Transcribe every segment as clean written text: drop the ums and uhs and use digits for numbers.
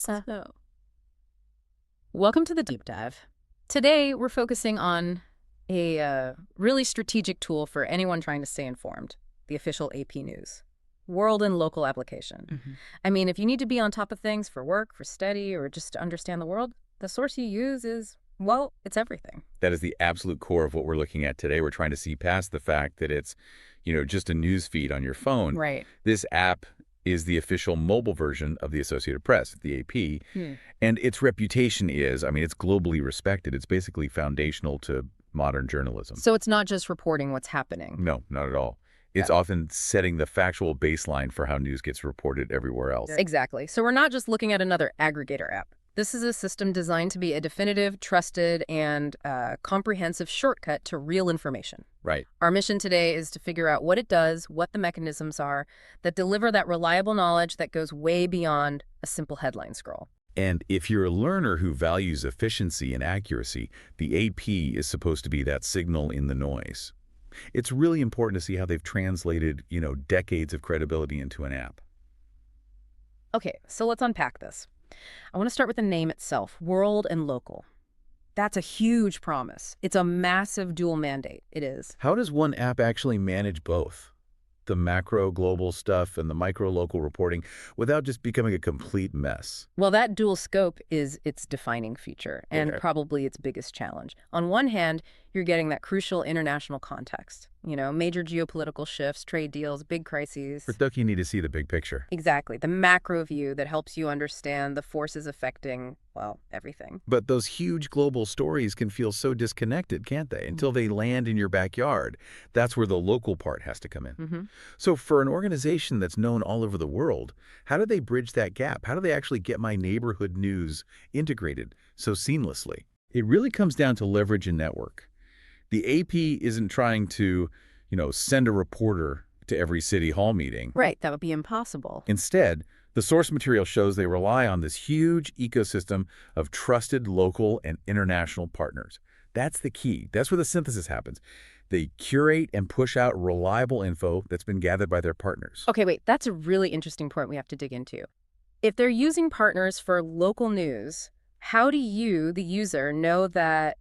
So, welcome to the deep dive. Today, we're focusing on a really strategic tool for anyone trying to stay informed, the official AP News, world and local application. Mhm. I mean, if you need to be on top of things for work, for study, or just to understand the world, the source you use is, well, it's everything. That is the absolute core of what we're looking at today. We're trying to see past the fact that it's, just a news feed on your phone. Right. This app is the official mobile version of the Associated Press, the AP, Hmm. and its reputation is, it's globally respected. It's basically foundational to modern journalism. So it's not just reporting what's happening. No, not at all. Got It's it. often setting the factual baseline for how news gets reported everywhere else. Exactly. So we're not just looking at another aggregator app. This is a system designed to be a definitive, trusted, and comprehensive shortcut to real information. Right. Our mission today is to figure out what it does, what the mechanisms are that deliver that reliable knowledge that goes way beyond a simple headline scroll. And if you're a learner who values efficiency and accuracy, the AP is supposed to be that signal in the noise. It's really important to see how they've translated, decades of credibility into an app. Okay, so let's unpack this. I want to start with the name itself, world and local. That's a huge promise. It's a massive dual mandate. It is. How does one app actually manage both? The macro global stuff and the micro local reporting without just becoming a complete mess. Well, that dual scope is its defining feature and Okay. probably its biggest challenge. On one hand, you're getting that crucial international context, major geopolitical shifts, trade deals, big crises. For Duck, you need to see the big picture. Exactly, the macro view that helps you understand the forces affecting, well, everything. But those huge global stories can feel so disconnected, can't they? Until they land in your backyard. That's where the local part has to come in. Hmm. So for an organization that's known all over the world, how do they bridge that gap? How do they actually get my neighborhood news integrated so seamlessly? It really comes down to leverage and network. The AP isn't trying to, send a reporter to every city hall meeting. Right, that would be impossible. Instead, the source material shows they rely on this huge ecosystem of trusted local and international partners. That's the key. That's where the synthesis happens. They curate and push out reliable info that's been gathered by their partners. Okay, wait, that's a really interesting point we have to dig into. If they're using partners for local news, how do you, the user, know that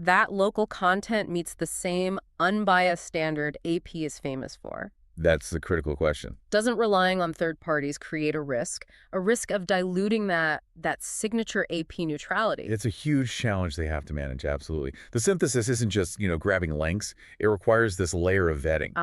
that local content meets the same unbiased standard AP is famous for? That's the critical question. Doesn't relying on third parties create a risk of diluting that signature AP neutrality? It's a huge challenge they have to manage, absolutely. The synthesis isn't just, grabbing links. It requires this layer of vetting.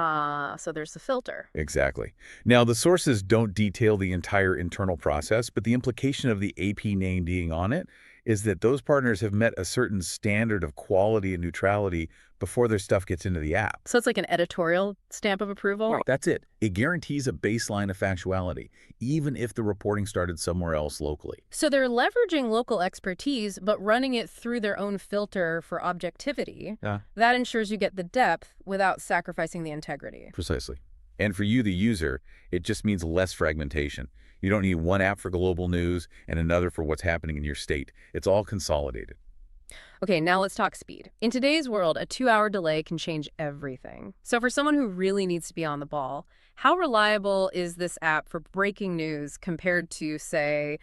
So there's the filter. Exactly. Now, the sources don't detail the entire internal process, but the implication of the AP name being on it is that those partners have met a certain standard of quality and neutrality before their stuff gets into the app. So it's like an editorial stamp of approval? Right. That's it. It guarantees a baseline of factuality, even if the reporting started somewhere else locally. So they're leveraging local expertise, but running it through their own filter for objectivity. Yeah. That ensures you get the depth without sacrificing the integrity. Precisely. And for you, the user, it just means less fragmentation. You don't need one app for global news and another for what's happening in your state. It's all consolidated. Okay, now let's talk speed. In today's world, a 2-hour delay can change everything. So for someone who really needs to be on the ball, how reliable is this app for breaking news compared to, say,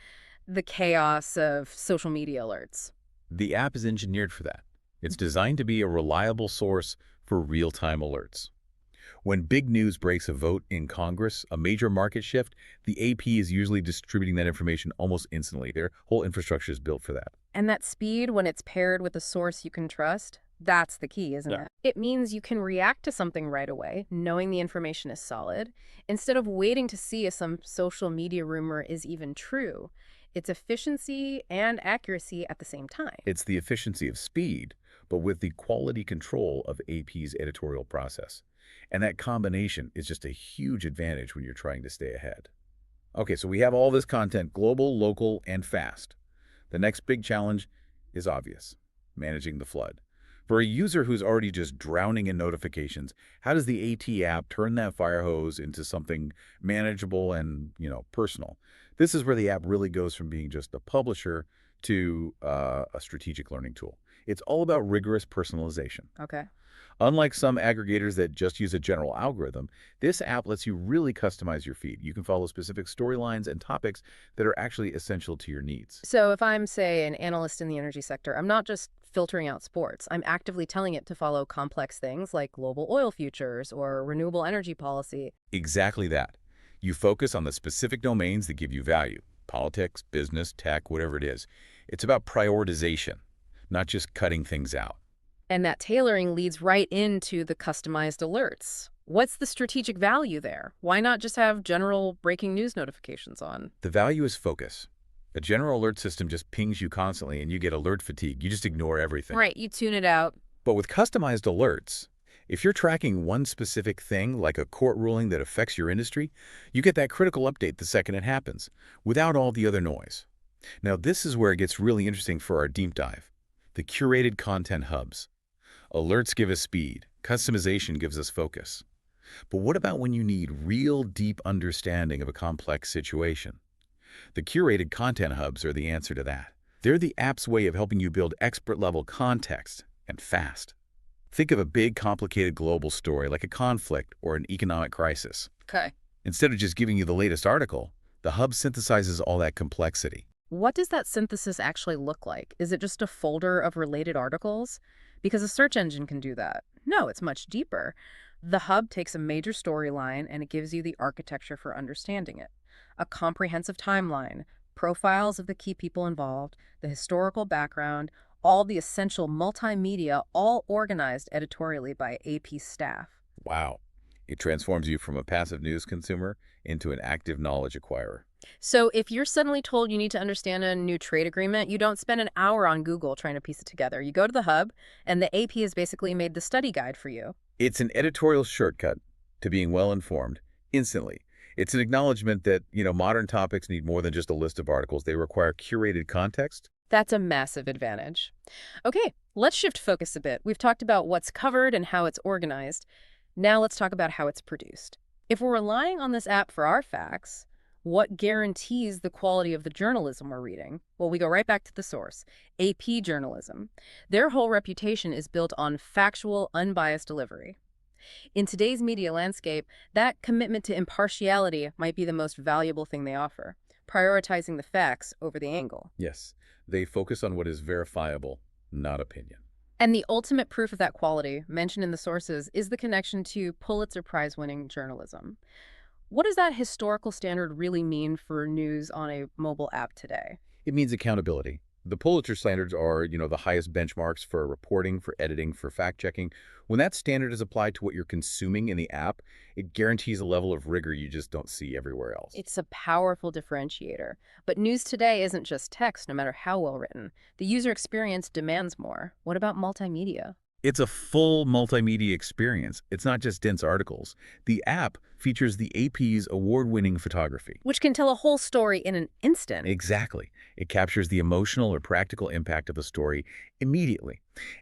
the chaos of social media alerts? The app is engineered for that. It's designed to be a reliable source for real-time alerts. When big news breaks a vote in Congress, a major market shift, the AP is usually distributing that information almost instantly. Their whole infrastructure is built for that. And that speed, when it's paired with a source you can trust, that's the key, isn't Yeah. it? It means you can react to something right away, knowing the information is solid, instead of waiting to see if some social media rumor is even true. It's efficiency and accuracy at the same time. It's the efficiency of speed, but with the quality control of AP's editorial process. And that combination is just a huge advantage when you're trying to stay ahead. Okay, so we have all this content, global, local, and fast. The next big challenge is obvious, managing the flood. For a user who's already just drowning in notifications, how does the AT app turn that fire hose into something manageable and, personal? This is where the app really goes from being just a publisher to a strategic learning tool. It's all about rigorous personalization. Okay. Unlike some aggregators that just use a general algorithm, this app lets you really customize your feed. You can follow specific storylines and topics that are actually essential to your needs. So if I'm, say, an analyst in the energy sector, I'm not just filtering out sports. I'm actively telling it to follow complex things like global oil futures or renewable energy policy. Exactly that. You focus on the specific domains that give you value. Politics, business, tech, whatever it is. It's about prioritization, not just cutting things out. And that tailoring leads right into the customized alerts. What's the strategic value there? Why not just have general breaking news notifications on? The value is focus. A general alert system just pings you constantly and you get alert fatigue. You just ignore everything. Right, you tune it out. But with customized alerts, if you're tracking one specific thing, like a court ruling that affects your industry, you get that critical update the second it happens, without all the other noise. Now, this is where it gets really interesting for our deep dive. The curated content hubs. Alerts give us speed. Customization gives us focus. But what about when you need real deep understanding of a complex situation? The curated content hubs are the answer to that. They're the app's way of helping you build expert-level context, and fast. Think of a big, complicated global story like a conflict or an economic crisis. Okay. Instead of just giving you the latest article, the hub synthesizes all that complexity. What does that synthesis actually look like? Is it just a folder of related articles? Because a search engine can do that. No, it's much deeper. The hub takes a major storyline and it gives you the architecture for understanding it. A comprehensive timeline, profiles of the key people involved, the historical background, all the essential multimedia, all organized editorially by AP staff. Wow. It transforms you from a passive news consumer into an active knowledge acquirer. So if you're suddenly told you need to understand a new trade agreement, you don't spend an hour on Google trying to piece it together. You go to the hub, and the AP has basically made the study guide for you. It's an editorial shortcut to being well-informed instantly. It's an acknowledgement that, modern topics need more than just a list of articles. They require curated context. That's a massive advantage. Okay, let's shift focus a bit. We've talked about what's covered and how it's organized. Now let's talk about how it's produced. If we're relying on this app for our facts, what guarantees the quality of the journalism we're reading? Well, we go right back to the source, AP journalism. Their whole reputation is built on factual, unbiased delivery. In today's media landscape, that commitment to impartiality might be the most valuable thing they offer, prioritizing the facts over the angle. Yes, they focus on what is verifiable, not opinion. And the ultimate proof of that quality, mentioned in the sources, is the connection to Pulitzer Prize-winning journalism. What does that historical standard really mean for news on a mobile app today? It means accountability. The Pulitzer standards are, the highest benchmarks for reporting, for editing, for fact-checking. When that standard is applied to what you're consuming in the app, it guarantees a level of rigor you just don't see everywhere else. It's a powerful differentiator. But news today isn't just text, no matter how well written. The user experience demands more. What about multimedia? It's a full multimedia experience. It's not just dense articles. The app features the AP's award-winning photography. Which can tell a whole story in an instant. Exactly. It captures the emotional or practical impact of a story immediately.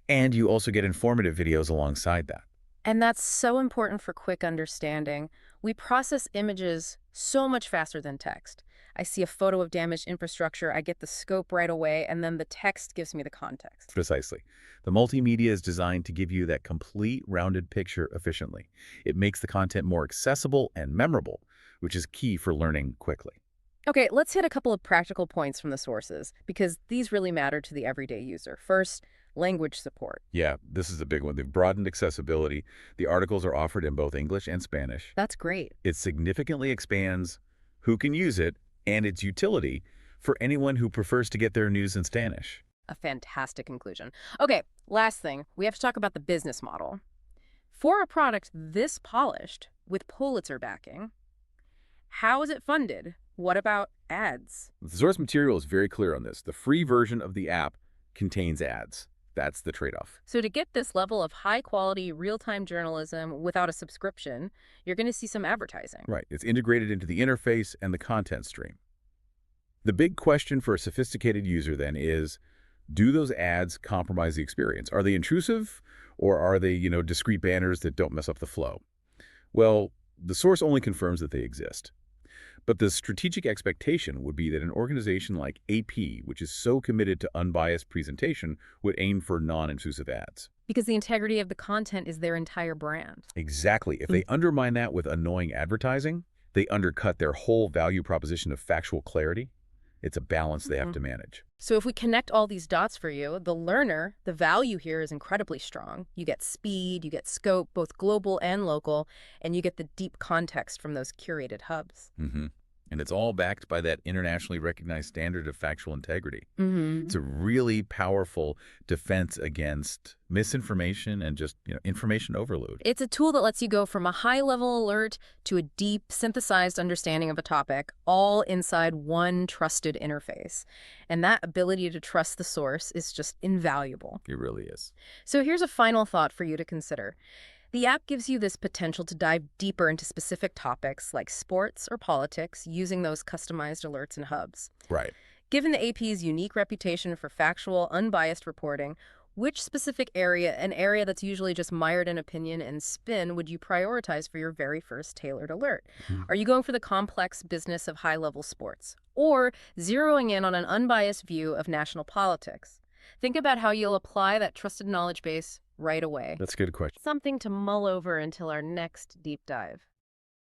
And you also get informative videos alongside that. And that's so important for quick understanding. We process images so much faster than text. I see a photo of damaged infrastructure, I get the scope right away, and then the text gives me the context. Precisely. The multimedia is designed to give you that complete, rounded picture efficiently. It makes the content more accessible and memorable, which is key for learning quickly. Okay, let's hit a couple of practical points from the sources, because these really matter to the everyday user. First, language support. Yeah, this is a big one. They've broadened accessibility. The articles are offered in both English and Spanish. That's great. It significantly expands who can use it and its utility for anyone who prefers to get their news in Spanish. A fantastic conclusion. Okay, last thing, we have to talk about the business model. For a product this polished, with Pulitzer backing, how is it funded? What about ads? The source material is very clear on this. The free version of the app contains ads. That's the trade-off. So to get this level of high-quality, real-time journalism without a subscription, you're going to see some advertising. Right. It's integrated into the interface and the content stream. The big question for a sophisticated user then is, do those ads compromise the experience? Are they intrusive, or are they, discrete banners that don't mess up the flow? Well, the source only confirms that they exist. But the strategic expectation would be that an organization like AP, which is so committed to unbiased presentation, would aim for non-intrusive ads. Because the integrity of the content is their entire brand. Exactly. If they undermine that with annoying advertising, they undercut their whole value proposition of factual clarity. It's a balance they have to manage. So if we connect all these dots for you, the learner, the value here is incredibly strong. You get speed, you get scope, both global and local, and you get the deep context from those curated hubs. And it's all backed by that internationally recognized standard of factual integrity. Mm-hmm. It's a really powerful defense against misinformation and just, information overload. It's a tool that lets you go from a high-level alert to a deep, synthesized understanding of a topic, all inside one trusted interface. And that ability to trust the source is just invaluable. It really is. So here's a final thought for you to consider. The app gives you this potential to dive deeper into specific topics like sports or politics using those customized alerts and hubs. Right. Given the AP's unique reputation for factual, unbiased reporting, which specific area, an area that's usually just mired in opinion and spin, would you prioritize for your very first tailored alert? Are you going for the complex business of high-level sports, or zeroing in on an unbiased view of national politics? Think about how you'll apply that trusted knowledge base right away. That's a good question. Something to mull over until our next deep dive.